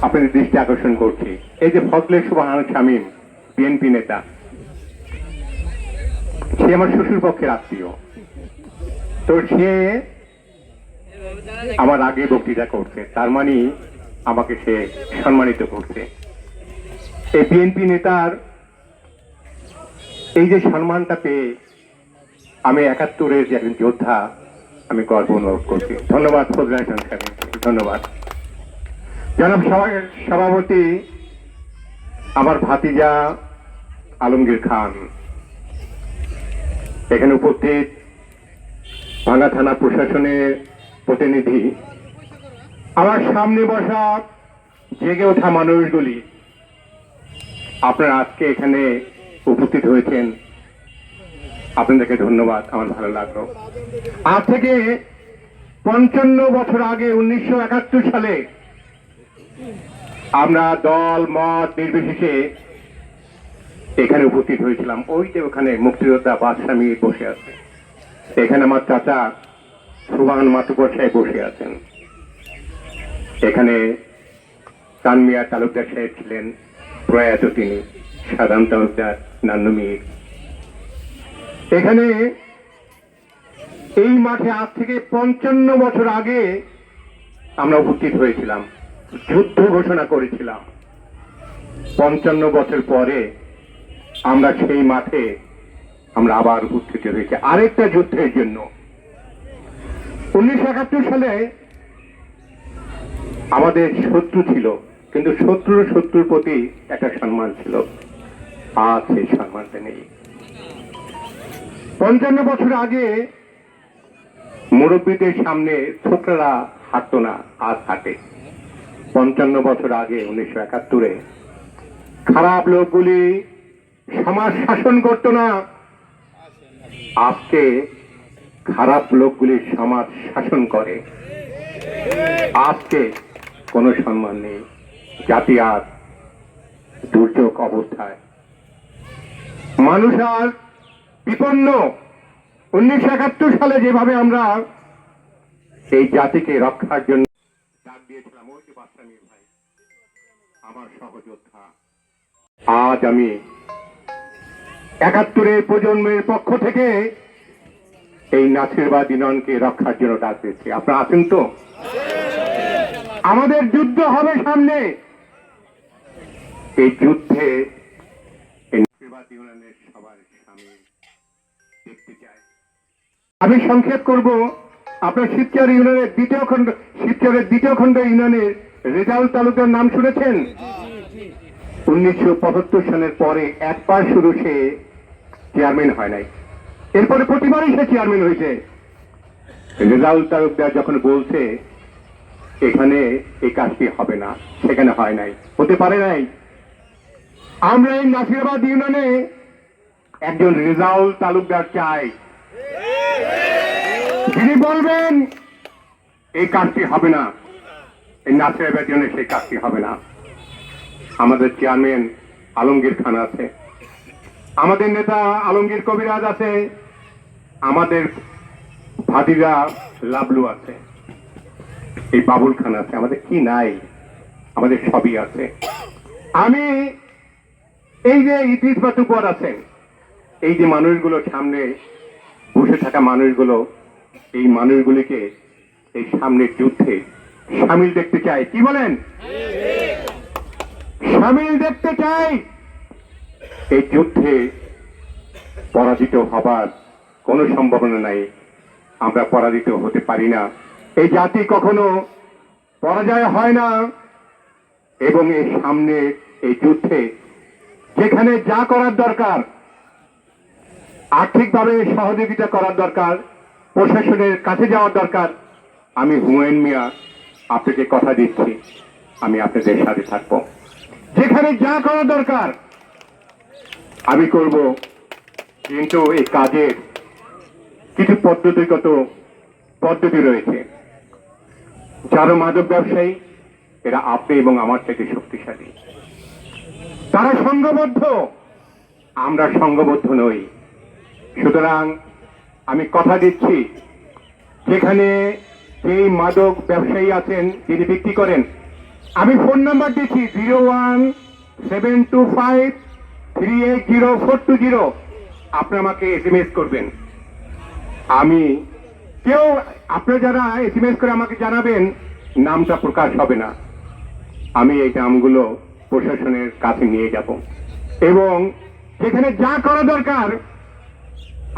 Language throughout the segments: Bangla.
আপনাদের দৃষ্টি আকর্ষণ করছি। এই যে ফজলে সুবহান শামীম, বিএনপি নেতা, সে আমার শ্বশুর পক্ষের আত্মীয়। তো সে আমার আগে বক্তৃতা করছে, তার মানে আমাকে সে সম্মানিত করছে। এই বিএনপি নেতার এই যে সম্মানটা পেয়ে আমি ৭১-এর যে একজন যোদ্ধা, আমি গর্ব অনুভব করছি। ধন্যবাদ ফজলে হাসান সাহেব, ধন্যবাদ। জনাব সভাপতি আমার ভাতিজা আলমগীর খান, এখানে উপস্থিত ভাঙ্গা থানা প্রশাসনের প্রতিনিধি, আমার সামনে বসা জেগে ওঠা মানুষগুলি, আপনারা আজকে এখানে উপস্থিত হয়েছেন, আপনাদেরকে ধন্যবাদ। আমার ভালো লাগলো। আজ থেকে ৫৫ বছর আগে ১৯৭১ সালে আমরা দল মত নির্বিশেষে এখানে উপস্থিত হয়েছিলাম। ওই যে ওখানে মুক্তিযোদ্ধা বাদশাহ মীর বসে আছে, এখানে আমার চাচা সুবহান মাতুব্বর সাহেব বসে আছেন, এখানে তানমিয়া তালুকদার সাহেব ছিলেন, প্রয়াত তিনি, সাধারণ তালুকদার, নান্নু মীর। এখানে এই মাঠে আজ থেকে ৫৫ বছর আগে আমরা উপস্থিত হয়েছিলাম, যুদ্ধ ঘোষণা করেছিলাম। ৫৫ বছর পরে আমরা সেই মাঠে আমরা আবার উপস্থিত হয়েছি আরেকটা যুদ্ধের জন্য। ১৯৭১ সালে আমাদের শত্রু ছিল, কিন্তু শত্রুর প্রতি একটা সম্মান ছিল। আজ সেই সম্মানটা নেই। ৫৫ বছর আগে মুরব্বীদের সামনে ছোকরারা হাঁটত না, আজ হাঁটে। ৫৫ বছর আগে ১৯৭১-এ খারাপ লোকগুলি সমাজ শাসন করত না, আজকে খারাপ লোকগুলি সমাজ শাসন করে। আজকে কোনো সম্মান নেই, জাতি আজ দুর্যোগ অবস্থায়, মানুষ আর বিপন্ন। ১৯৭১ সালে যেভাবে আমরা এই জাতিকে রক্ষার জন্য ডাক দিয়েছিলাম, ওই যে বাদশাহ মীর ভাই আমার সহযোদ্ধা, আজ আমি ৭১-এর প্রজন্মের পক্ষ থেকে এই নাসিরাবাদ ইউনিয়নকে রক্ষার জন্য ডাক দিচ্ছি। আপনারা আছেন তো? আমাদের যুদ্ধ হবে সামনে, এই যুদ্ধে এই নাসিরাবাদ ইউনিয়নের সবার সামনে দেখতে চাই। আমি সংক্ষেপ করব। আপনার শিবচর ইউনিয়নের শিবচরের দ্বিতীয় খণ্ড ইউনিয়নের রেজাউল তালুকদার নাম শুনেছেন? ১৯৭৫ সালের পরে একবার শুধু সে চেয়ারম্যান হয় নাই, এরপরে প্রতিবারই সে চেয়ারম্যান হয়েছে। রেজাউল তালুকদার যখন বলছে এখানে এই কাজটি হবে না, সেখানে হয় নাই, হতে পারে নাই। আমরা এই নাসিরাবাদ ইউনিয়নে একজন রেজাউল তালুকদার চাই, যিনি বলবেন এই কাজটি হবে না, এই নাসিরাবাদ ইউনিয়নে সেই কাজটি হবে না। আমাদের চেয়ারম্যান আলমগীর খান আছে, আমাদের নেতা আলমগীর কবিরাজ আছে, আমাদের ভাতিজা লাবলু আছে, এই বাবুল খান আছে, আমাদের কি নাই? আমাদের সবই আছে। আমি এই যে ইদ্রিস মাতুব্বর আছেন, এই যে মানুষগুলো সামনে বসে থাকা মানুষগুলো, এই মানুষগুলিকে এই সামনের যুদ্ধে সামিল দেখতে চাই। কি বলেন? সামিল দেখতে চাই। এই যুদ্ধে পরাজিত হবার কোনো সম্ভাবনা নাই, আমরা পরাজিত হতে পারি না। এই জাতি কখনো পরাজয় হয় না। এবং এই সামনে এই যুদ্ধে যেখানে যা করার দরকার, আর্থিকভাবে সহযোগিতা করার দরকার, প্রশাসনের কাছে যাওয়ার দরকার, আমি হুমায়ুন মিয়া আপনাকে কথা দিচ্ছি, আমি আপনাদের সাথে থাকব। যেখানে যা করার দরকার আমি করব। কিন্তু এই কাজের কিছু পদ্ধতি রয়েছে। যারা মাদক ব্যবসায়ী, এরা আপনি এবং আমার থেকে শক্তিশালী, তারা সংঘবদ্ধ, আমরা সংঘবদ্ধ নই। সুতরাং আমি কথা দিচ্ছি, যেখানে যেই মাদক ব্যবসায়ী আছেন, যিনি বিক্রি করেন, আমি ফোন নাম্বার দিচ্ছি 01725380420। আপনি আমাকে এসএমএস করবেন। আমি কেউ আপনারা যারা এসএমএস করে আমাকে জানাবেন, নামটা প্রকাশ হবে না। আমি এই নামগুলো প্রশাসনের কাছে নিয়ে যাব এবং যেখানে যা করা দরকার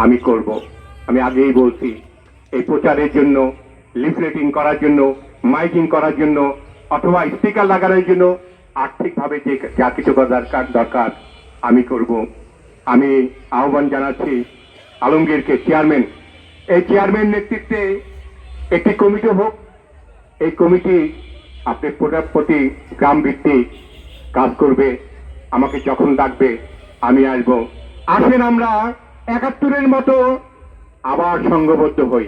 আমি করব। আমি আগেই বলছি, এই প্রচারের জন্য, লিফলেটিং করার জন্য, মাইকিং করার জন্য অথবা স্পিকার লাগানোর জন্য আর্থিকভাবে যে যা কিছু করা দরকার আমি করব। আমি আহ্বান জানাচ্ছি আলমগীরকে, চেয়ারম্যান, এই চেয়ারম্যান নেতৃত্বে একটি কমিটি হোক। এই কমিটি আপনি প্রতি গ্রাম ভিত্তিক কাজ করবে। আমাকে যখন ডাকবে আমি আসবো। আসেন আমরা 71-এর মতো আবার সংঘবদ্ধ হই।